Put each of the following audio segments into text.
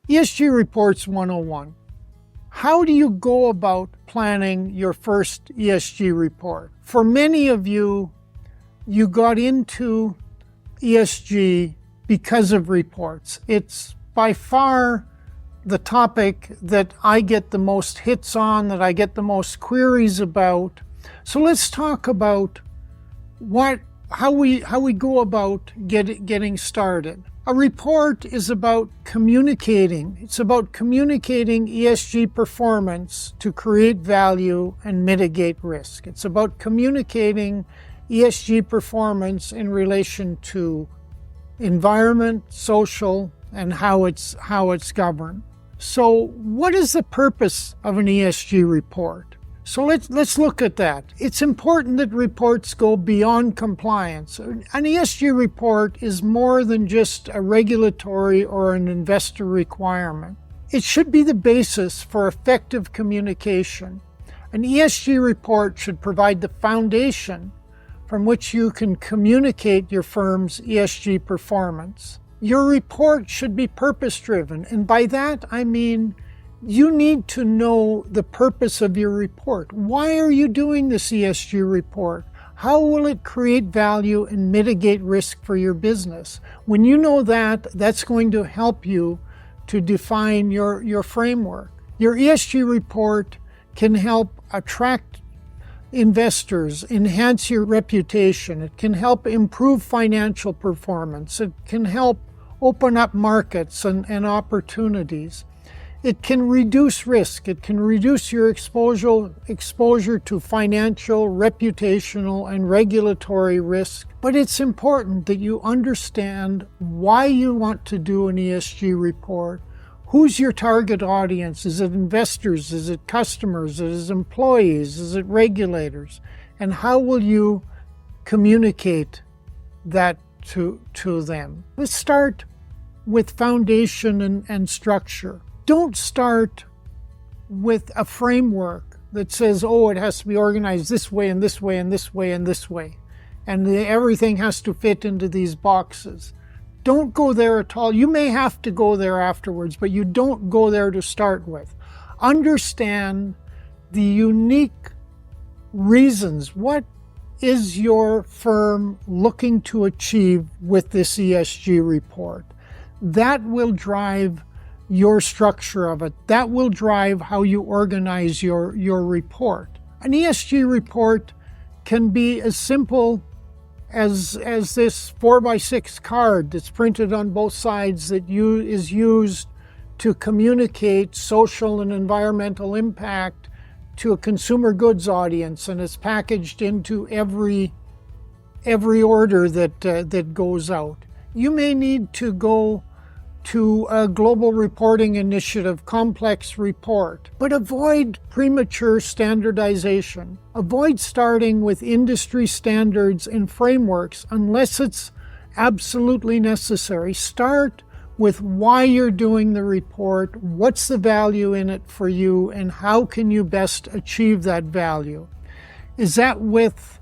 ESG Reports 101. How do you go about planning your first ESG report? For many of you, you got into ESG because of reports. It's by far the topic that I get the most hits on, that I get the most queries about. So let's talk about how we go about getting started. A report is about communicating. It's about communicating ESG performance to create value and mitigate risk. It's about communicating ESG performance in relation to environment, social, and how it's governed. So what is the purpose of an ESG report? So let's look at that. It's important that reports go beyond compliance. An ESG report is more than just a regulatory or an investor requirement. It should be the basis for effective communication. An ESG report should provide the foundation from which you can communicate your firm's ESG performance. Your report should be purpose-driven, and by that I mean you need to know the purpose of your report. Why are you doing this ESG report? How will it create value and mitigate risk for your business? When you know that, that's going to help you to define your framework. Your ESG report can help attract investors, enhance your reputation. It can help improve financial performance. It can help open up markets and opportunities. It can reduce risk. It can reduce your exposure to financial, reputational, and regulatory risk. But it's important that you understand why you want to do an ESG report. Who's your target audience? Is it investors? Is it customers? Is it employees? Is it regulators? And how will you communicate that to them? Let's start with foundation and structure. Don't start with a framework that says, oh, it has to be organized this way and this way and this way and this way, and everything has to fit into these boxes. Don't go there at all. You may have to go there afterwards, but you don't go there to start with. Understand the unique reasons. What is your firm looking to achieve with this ESG report? That will drive your structure of it. That will drive how you organize your report. An ESG report can be as simple as this 4x6 card that's printed on both sides that is used to communicate social and environmental impact to a consumer goods audience, and it's packaged into every order that goes out. You may need to go to a global reporting initiative complex report, but avoid premature standardization. Avoid starting with industry standards and frameworks unless it's absolutely necessary. Start with why you're doing the report, what's the value in it for you, and how can you best achieve that value. Is that with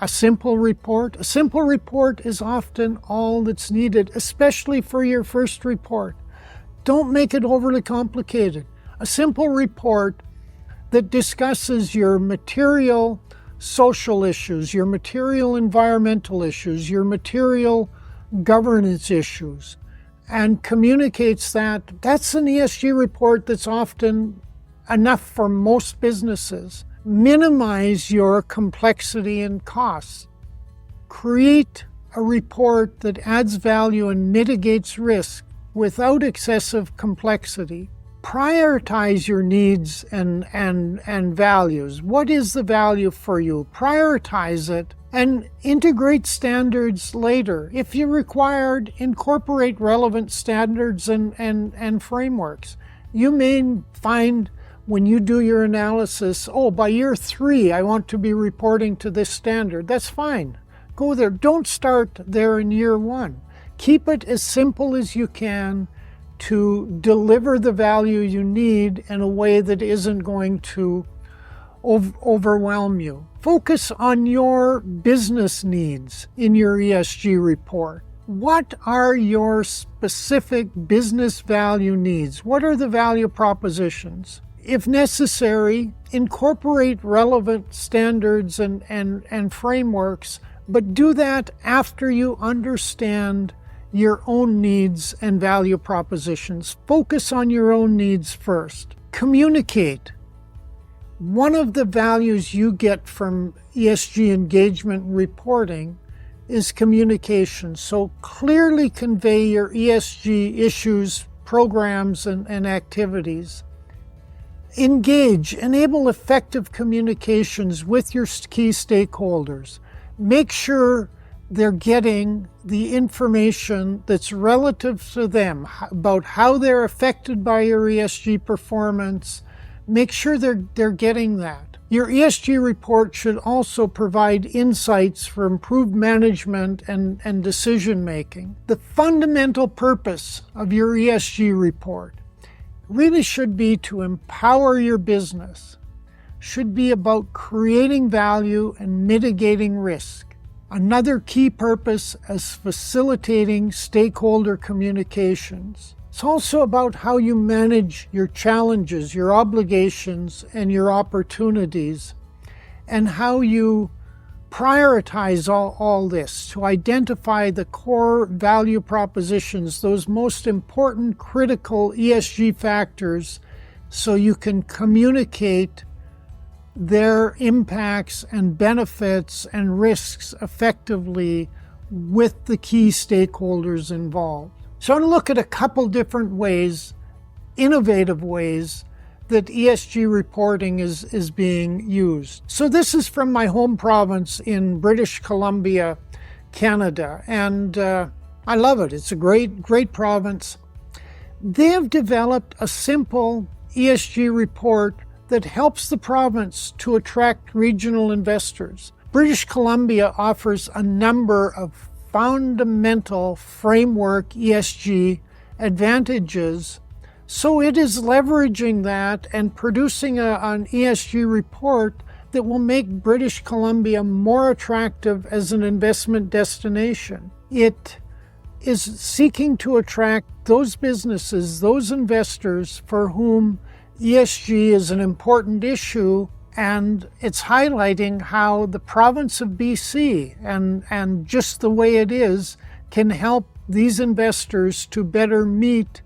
a simple report? A simple report is often all that's needed, especially for your first report. Don't make it overly complicated. A simple report that discusses your material social issues, your material environmental issues, your material governance issues, and communicates that. That's an ESG report that's often enough for most businesses. Minimize your complexity and costs. Create a report that adds value and mitigates risk without excessive complexity. Prioritize your needs and values. What is the value for you? Prioritize it and integrate standards later. If you're required, incorporate relevant standards and frameworks. You may find when you do your analysis, oh, by year 3, I want to be reporting to this standard. That's fine. Go there. Don't start there in year 1. Keep it as simple as you can to deliver the value you need in a way that isn't going to overwhelm you. Focus on your business needs in your ESG report. What are your specific business value needs? What are the value propositions? If necessary, incorporate relevant standards and frameworks, but do that after you understand your own needs and value propositions. Focus on your own needs first. Communicate. One of the values you get from ESG engagement reporting is communication. So clearly convey your ESG issues, programs, and activities. Engage, enable effective communications with your key stakeholders. Make sure they're getting the information that's relative to them about how they're affected by your ESG performance. Make sure they're getting that. Your ESG report should also provide insights for improved management and decision making. The fundamental purpose of your ESG report really should be to empower your business, should be about creating value and mitigating risk. Another key purpose is facilitating stakeholder communications. It's also about how you manage your challenges, your obligations, and your opportunities, and how you prioritize all this to identify the core value propositions, those most important critical ESG factors, so you can communicate their impacts and benefits and risks effectively with the key stakeholders involved. So I'm going to look at a couple different ways, innovative ways, that ESG reporting is being used. So this is from my home province in British Columbia, Canada, and I love it. It's a great province. They have developed a simple ESG report that helps the province to attract regional investors. British Columbia offers a number of fundamental framework ESG advantages, so it is leveraging that and producing an ESG report that will make British Columbia more attractive as an investment destination. It is seeking to attract those businesses, those investors for whom ESG is an important issue, and it's highlighting how the province of BC and just the way it is can help these investors to better meet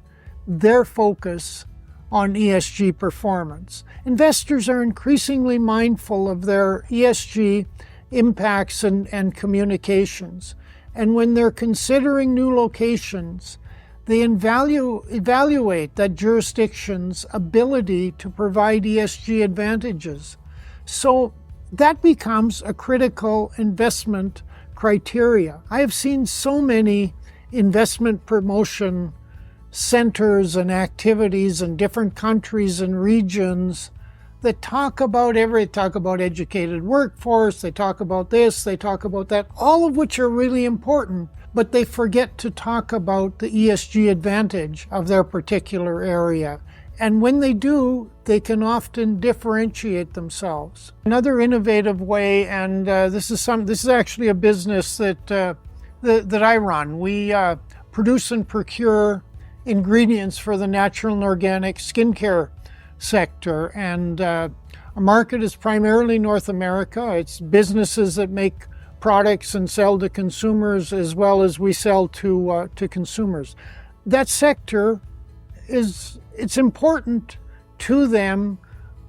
their focus on ESG performance. Investors are increasingly mindful of their ESG impacts and communications. And when they're considering new locations, they evaluate that jurisdiction's ability to provide ESG advantages. So that becomes a critical investment criteria. I have seen so many investment promotion centers and activities in different countries and regions that talk about educated workforce, they talk about this, they talk about that, all of which are really important, but they forget to talk about the ESG advantage of their particular area. And when they do, they can often differentiate themselves. Another innovative way, and this is actually a business that I run. We produce and procure ingredients for the natural and organic skincare sector, and our market is primarily North America. It's businesses that make products and sell to consumers, as well as we sell to consumers. That sector it's important to them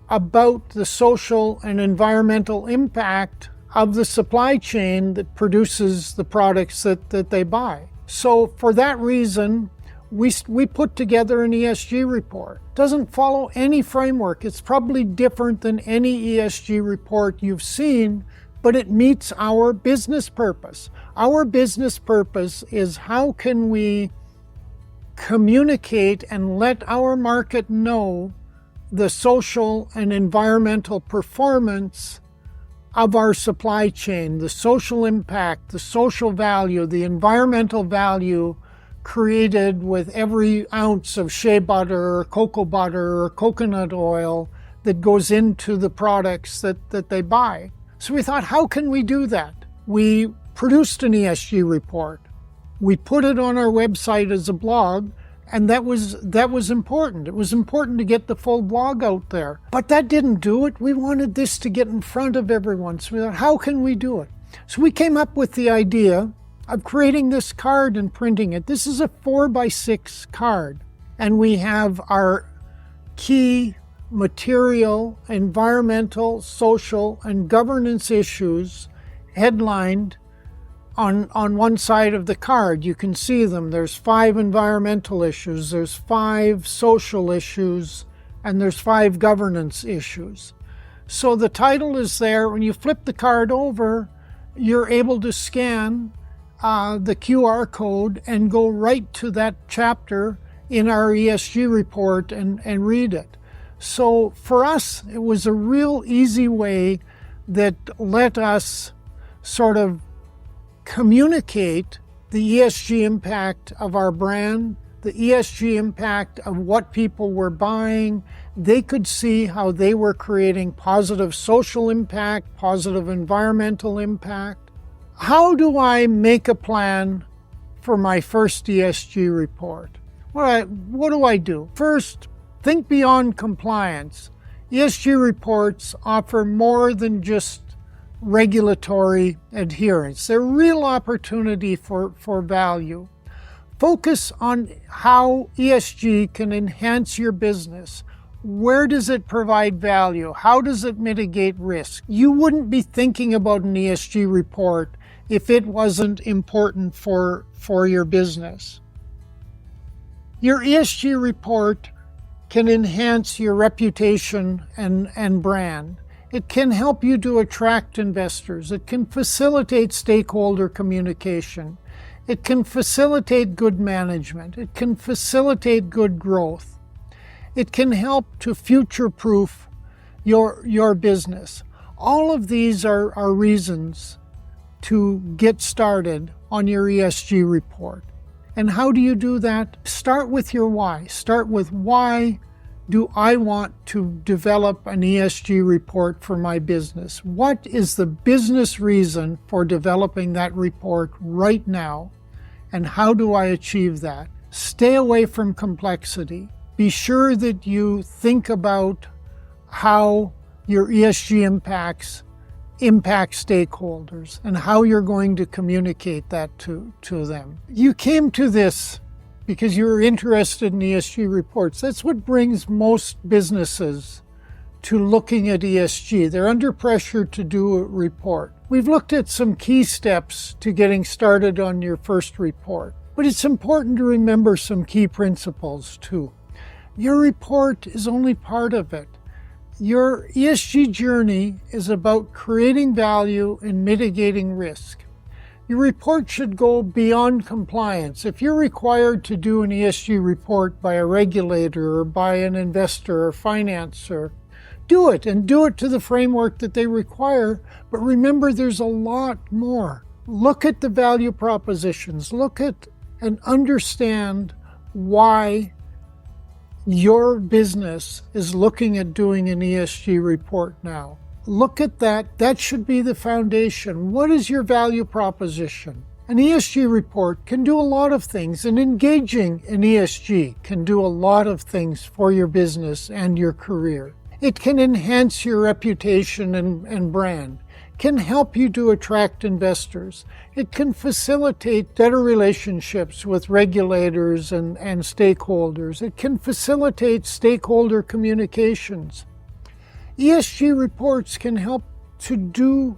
about the social and environmental impact of the supply chain that produces the products that they buy. So for that reason, we put together an ESG report. It doesn't follow any framework. It's probably different than any ESG report you've seen, but it meets our business purpose. Our business purpose is how can we communicate and let our market know the social and environmental performance of our supply chain, the social impact, the social value, the environmental value created with every ounce of shea butter or cocoa butter or coconut oil that goes into the products that they buy. So we thought, how can we do that? We produced an ESG report. We put it on our website as a blog, and that was important. It was important to get the full blog out there. But that didn't do it. We wanted this to get in front of everyone. So we thought, how can we do it? So we came up with the idea of creating this card and printing it. This is a 4x6 card. And we have our key material, environmental, social, and governance issues headlined on one side of the card. You can see them. There's 5 environmental issues, there's 5 social issues, and there's 5 governance issues. So the title is there. When you flip the card over, you're able to scan the QR code and go right to that chapter in our ESG report and read it. So for us, it was a real easy way that let us sort of communicate the ESG impact of our brand, the ESG impact of what people were buying. They could see how they were creating positive social impact, positive environmental impact. How do I make a plan for my first ESG report? What do I do? First, think beyond compliance. ESG reports offer more than just regulatory adherence. They're a real opportunity for value. Focus on how ESG can enhance your business. Where does it provide value? How does it mitigate risk? You wouldn't be thinking about an ESG report if it wasn't important for your business. Your ESG report can enhance your reputation and brand. It can help you to attract investors. It can facilitate stakeholder communication. It can facilitate good management. It can facilitate good growth. It can help to future-proof your business. All of these are reasons to get started on your ESG report. And how do you do that? Start with your why. Start with, why do I want to develop an ESG report for my business? What is the business reason for developing that report right now? And how do I achieve that? Stay away from complexity. Be sure that you think about how your ESG impact stakeholders and how you're going to communicate that to them. You came to this because you're interested in ESG reports. That's what brings most businesses to looking at ESG. They're under pressure to do a report. We've looked at some key steps to getting started on your first report, but it's important to remember some key principles too. Your report is only part of it. Your ESG journey is about creating value and mitigating risk. Your report should go beyond compliance. If you're required to do an ESG report by a regulator or by an investor or financer, do it, and do it to the framework that they require. But remember, there's a lot more. Look at the value propositions. Look at and understand why your business is looking at doing an ESG report now. Look at that. That should be the foundation. What is your value proposition? An ESG report can do a lot of things, and engaging in ESG can do a lot of things for your business and your career. It can enhance your reputation and brand, can help you to attract investors. It can facilitate better relationships with regulators and stakeholders. It can facilitate stakeholder communications. ESG reports can help to do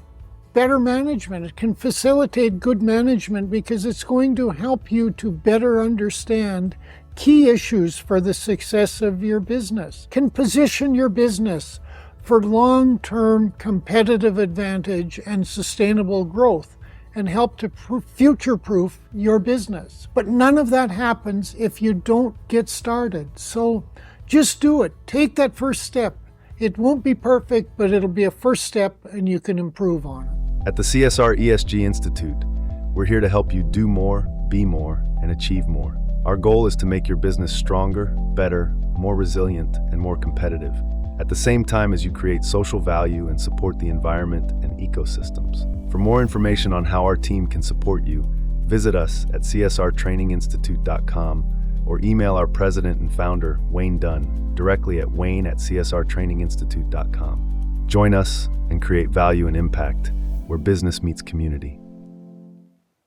better management. It can facilitate good management because it's going to help you to better understand key issues for the success of your business. It can position your business for long-term competitive advantage and sustainable growth and help to future-proof your business. But none of that happens if you don't get started. So just do it. Take that first step. It won't be perfect, but it'll be a first step and you can improve on it. At the CSR-ESG Institute, we're here to help you do more, be more, and achieve more. Our goal is to make your business stronger, better, more resilient, and more competitive, at the same time as you create social value and support the environment and ecosystems. For more information on how our team can support you, Visit us at CSR-traininginstitute.com or email our president and founder, Wayne Dunn, directly at wayne@csrtraininginstitute.com. Join us and create value and impact where business meets community.